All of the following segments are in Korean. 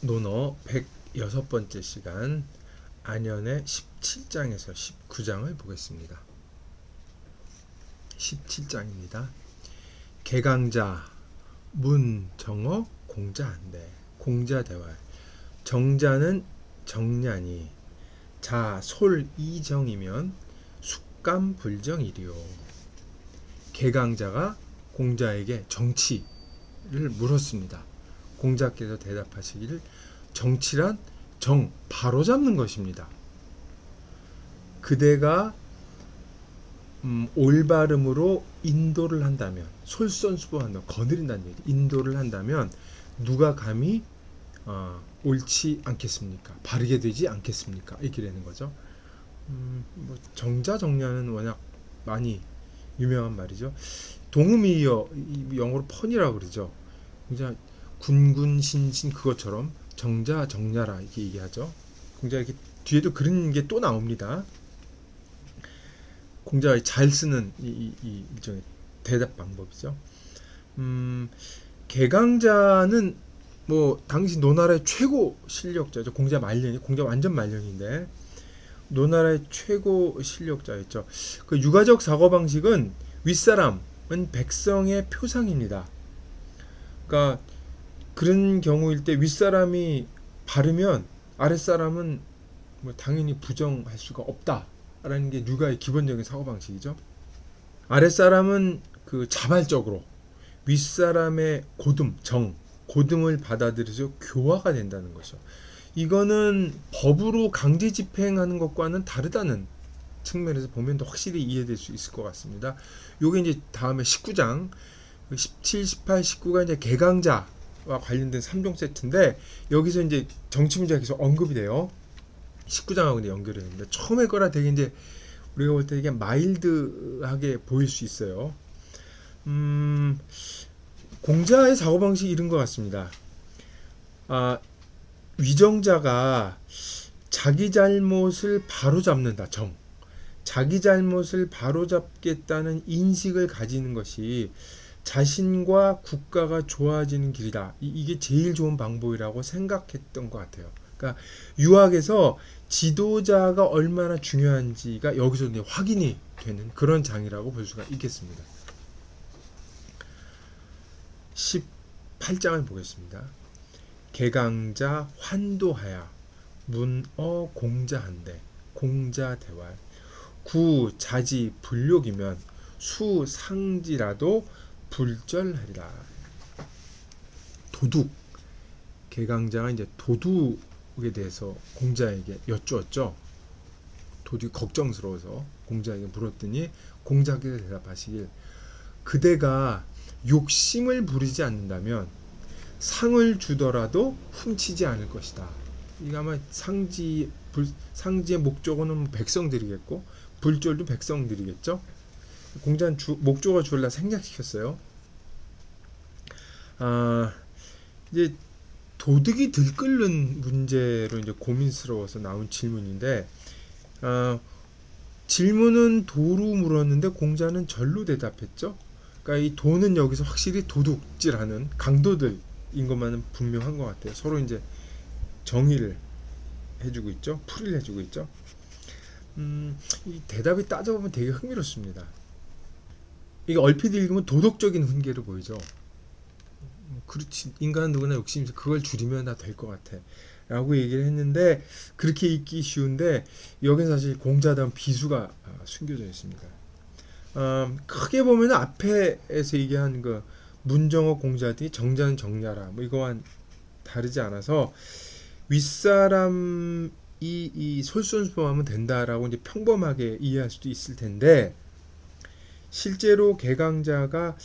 논어 106번째 시간 안연의 17장에서 19장을 보겠습니다. 17장입니다. 개강자, 문정어, 공자한대. 공자대활. 정자는 정년이, 자, 솔, 이정이면 숙감불정이리요. 개강자가 공자에게 정치를 물었습니다. 공자께서 대답하시기를 정치란 정, 바로잡는 것입니다. 그대가 올바름으로 인도를 한다면, 솔선수범한다, 거느린다는 얘기, 인도를 한다면 누가 감히 옳지 않겠습니까? 바르게 되지 않겠습니까? 이렇게 되는 거죠. 정자정량은 워낙 많이 유명한 말이죠. 동음이어, 영어로 펀이라고 그러죠. 그냥 군군신신 그것처럼 정자정야라 이렇게 얘기하죠. 공자 이렇게 뒤에도 그런 게 또 나옵니다. 공자가 잘 쓰는 이 일종의 대답 방법이죠. 개강자는 뭐 당시 노나라의 최고 실력자죠. 공자 말년이, 공자 완전 말년인데 노나라의 최고 실력자였죠. 그 유가적 사고 방식은 윗사람은 백성의 표상입니다. 그러니까 그런 경우일 때 윗사람이 바르면 아랫사람은 뭐 당연히 부정할 수가 없다라는 게 류가의 기본적인 사고방식이죠. 아랫사람은 그 자발적으로 윗사람의 고듬을 받아들여서 교화가 된다는 것이죠. 이거는 법으로 강제 집행하는 것과는 다르다는 측면에서 보면 더 확실히 이해될 수 있을 것 같습니다. 요게 이제 다음에 19장 17, 18, 19가 이제 개강자와 관련된 3종 세트인데 여기서 이제 정치 문제가 계속 언급이 돼요. 19장하고 이제 연결이 됩니다. 처음에 거라 되게 이제 우리가 볼 때 이게 마일드하게 보일 수 있어요. 공자의 사고방식이 이런 것 같습니다. 위정자가 자기 잘못을 바로잡는다. 자기 잘못을 바로잡겠다는 인식을 가지는 것이 자신과 국가가 좋아지는 길이다. 이게 제일 좋은 방법이라고 생각했던 것 같아요. 그러니까 유학에서 지도자가 얼마나 중요한지가 여기서 이제 확인이 되는 그런 장이라고 볼 수가 있겠습니다. 18장을 보겠습니다. 개강자 환도하야 문어 공자한대. 공자대활. 구 자지 불욕이면 수 상지라도 불절하리라. 도둑. 개강자가 이제 도둑에 대해서 공자에게 여쭈었죠. 도둑이 걱정스러워서 공자에게 물었더니 공자께서 대답하시길 그대가 욕심을 부리지 않는다면 상을 주더라도 훔치지 않을 것이다. 이거 아마 상지의 목적어는 백성들이겠고 불절도 백성들이겠죠. 공자는 목적어 주려고 생략시켰어요. 이제 도둑이 들끓는 문제로 이제 고민스러워서 나온 질문인데 질문은 도로 물었는데 공자는 절로 대답했죠. 그러니까 이 도는 여기서 확실히 도둑질하는 강도들인 것만은 분명한 것 같아요. 서로 이제 정의를 해주고 있죠. 풀이를 해주고 있죠. 이 대답이 따져보면 되게 흥미롭습니다. 이게 얼핏 읽으면 도덕적인 훈계를 보이죠. 그렇지, 인간은 누구나 욕심이 있어. 그걸 줄이면 다 될 것 같아 라고 얘기를 했는데 그렇게 읽기 쉬운데 여기는 사실 공자다운 비수가 숨겨져 있습니다. 크게 보면 앞에서 얘기한 그 문정어 공자들이 정자는 정야라 뭐 이거와는 다르지 않아서 윗사람이 이 솔선수범하면 된다라고 이제 평범하게 이해할 수도 있을 텐데 실제로 개강자가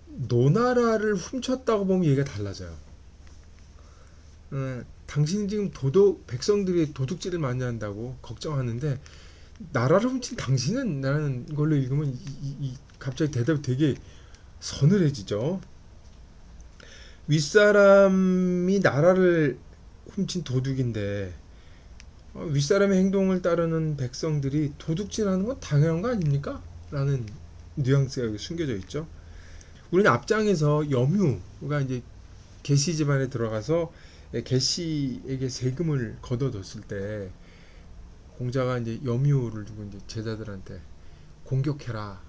노나라를 훔쳤다고 보면 얘기가 달라져요. 당신이 지금 백성들이 도둑질을 많이 한다고 걱정하는데 나라를 훔친 당신은 라는 걸로 읽으면 갑자기 대답이 되게 서늘해지죠. 윗사람이 나라를 훔친 도둑인데 윗사람의 행동을 따르는 백성들이 도둑질하는 건 당연한 거 아닙니까? 라는 뉘앙스가 여기 숨겨져 있죠. 우리는 앞장에서 염유가 이제 게시 집안에 들어가서 게시에게 세금을 걷어뒀을 때 공자가 이제 염유를 두고 이제 제자들한테 공격해라.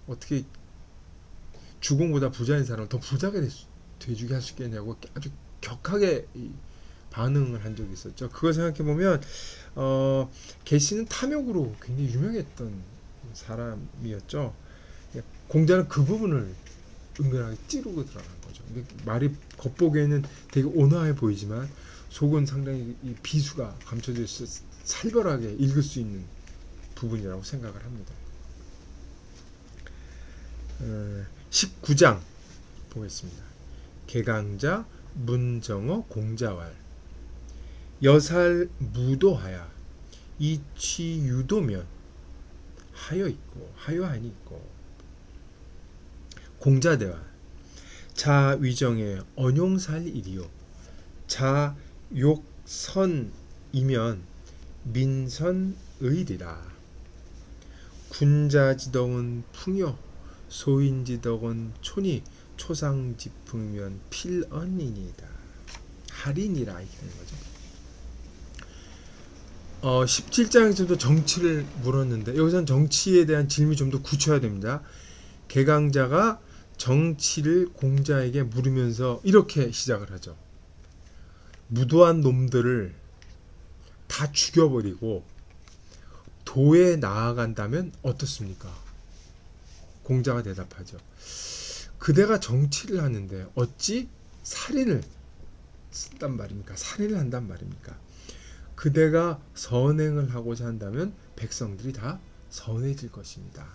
어떻게 주공보다 부자인 사람을 더 부자가 돼주게 할 수 있겠냐고 아주 격하게 반응을 한 적이 있었죠. 그걸 생각해 보면 게시는 탐욕으로 굉장히 유명했던 사람이었죠. 공자는 그 부분을 은근하게 찌르고 들어간 거죠. 말이 겉보기에는 되게 온화해 보이지만 속은 상당히 이 비수가 감춰져 있어 살벌하게 읽을 수 있는 부분이라고 생각을 합니다. 19장 보겠습니다. 개강자 문정어 공자왈 여살 무도하야 이취 유도면 하여 있고 하여하니 있고 공자대화 자 위정에 언용살일이요 자 욕선이면 민선의리라 군자지덕은 풍요 소인지덕은 촌이 초상지풍면 필언이니이다 할인이라 이렇게 되는 거죠. 17장에서도 정치를 물었는데 여기서는 정치에 대한 질문이 좀 더 굳혀야 됩니다. 개강자가 정치를 공자에게 물으면서 이렇게 시작을 하죠. 무도한 놈들을 다 죽여버리고 도에 나아간다면 어떻습니까? 공자가 대답하죠. 그대가 정치를 하는데 어찌 살인을 쓴단 말입니까? 살인을 한단 말입니까? 그대가 선행을 하고자 한다면 백성들이 다 선해질 것입니다.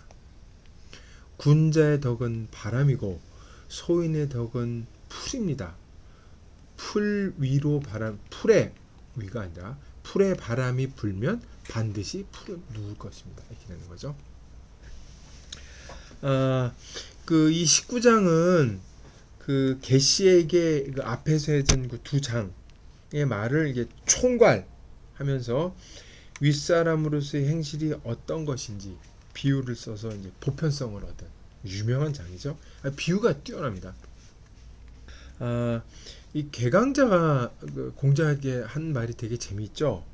군자의 덕은 바람이고 소인의 덕은 풀입니다. 풀 위로 바람, 풀의 위가 아니라 풀의 바람이 불면 반드시 풀은 누울 것입니다. 이렇게 되는 거죠. 이 19장은 그 계시에게 그 앞에서 했던 그 두 장의 말을 이게 총괄하면서 윗사람으로서의 행실이 어떤 것인지 비유를 써서 이제 보편성을 얻은 유명한 장이죠. 비유가 뛰어납니다. 이 개강자가 공자에게 한 말이 되게 재미있죠.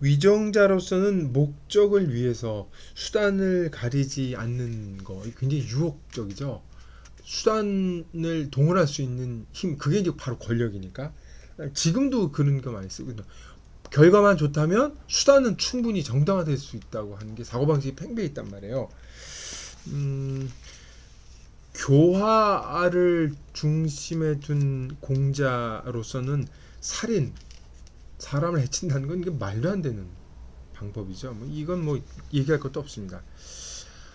위정자로서는 목적을 위해서 수단을 가리지 않는 거 굉장히 유혹적이죠. 수단을 동원할 수 있는 힘 그게 이제 바로 권력이니까 지금도 그런 거 많이 쓰거든요. 결과만 좋다면 수단은 충분히 정당화될 수 있다고 하는 게 사고방식이 팽배해 있단 말이에요. 교화를 중심에 둔 공자로서는 살인, 사람을 해친다는 건 이게 말도 안 되는 방법이죠. 이건 얘기할 것도 없습니다.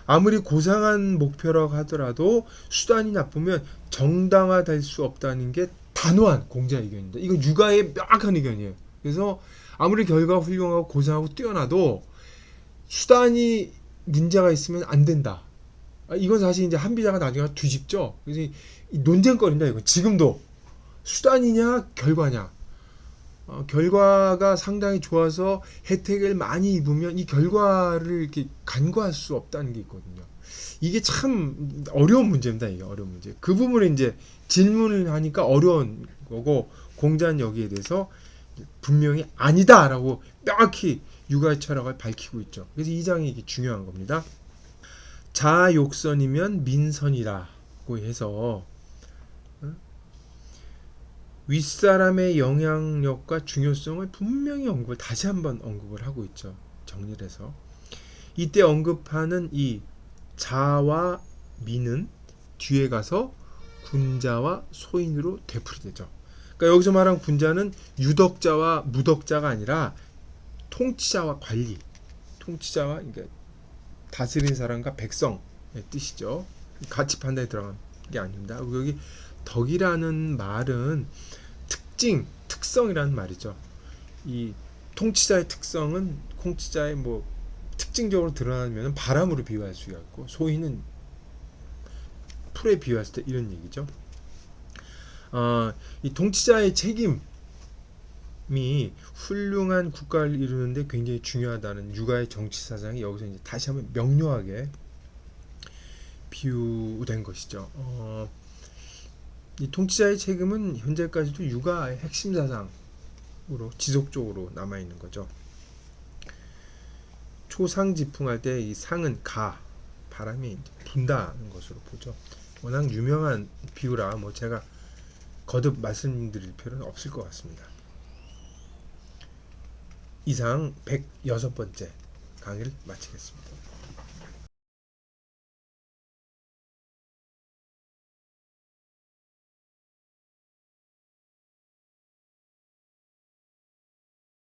아무리 고상한 목표라고 하더라도 수단이 나쁘면 정당화될 수 없다는 게 단호한 공자 의견입니다. 이건 육아의 명확한 의견이에요. 그래서 아무리 결과가 훌륭하고 고상하고 뛰어나도 수단이 문제가 있으면 안 된다. 이건 사실 이제 한비자가 나중에 뒤집죠. 그래서 이 논쟁거리입니다. 이건 지금도 수단이냐 결과냐. 결과가 상당히 좋아서 혜택을 많이 입으면 이 결과를 이렇게 간과할 수 없다는 게 있거든요. 이게 참 어려운 문제입니다. 이게 어려운 문제. 그 부분에 이제 질문을 하니까 어려운 거고 공자는 여기에 대해서 분명히 아니다라고 명확히 육아의 철학을 밝히고 있죠. 그래서 이 장이 이게 중요한 겁니다. 자욕선이면 민선이라고 해서 윗사람의 영향력과 중요성을 분명히 다시 한번 언급을 하고 있죠. 정리를 해서 이때 언급하는 이 자와 민은 뒤에 가서 군자와 소인으로 되풀이되죠. 그러니까 여기서 말한 군자는 유덕자와 무덕자가 아니라 통치자와 관리, 통치자와 그러니까 다스린 사람과 백성의 뜻이죠. 가치 판단에 들어간 게 아닙니다. 여기 덕이라는 말은 특성이라는 말이죠. 이 통치자의 특성은 통치자의 특징적으로 드러나면 바람으로 비유할 수가 있고 소인은 풀에 비유했을 때 이런 얘기죠. 이 통치자의 책임이 훌륭한 국가를 이루는데 굉장히 중요하다는 육아의 정치 사상이 여기서 이제 다시 한번 명료하게 비유된 것이죠. 이 통치자의 책임은 현재까지도 육아의 핵심 사상으로 지속적으로 남아 있는 거죠. 초상지풍할 때 이 상은 바람이 분다는 것으로 보죠. 워낙 유명한 비유라 뭐 제가 거듭 말씀드릴 필요는 없을 것 같습니다. 이상 106번째 강의를 마치겠습니다.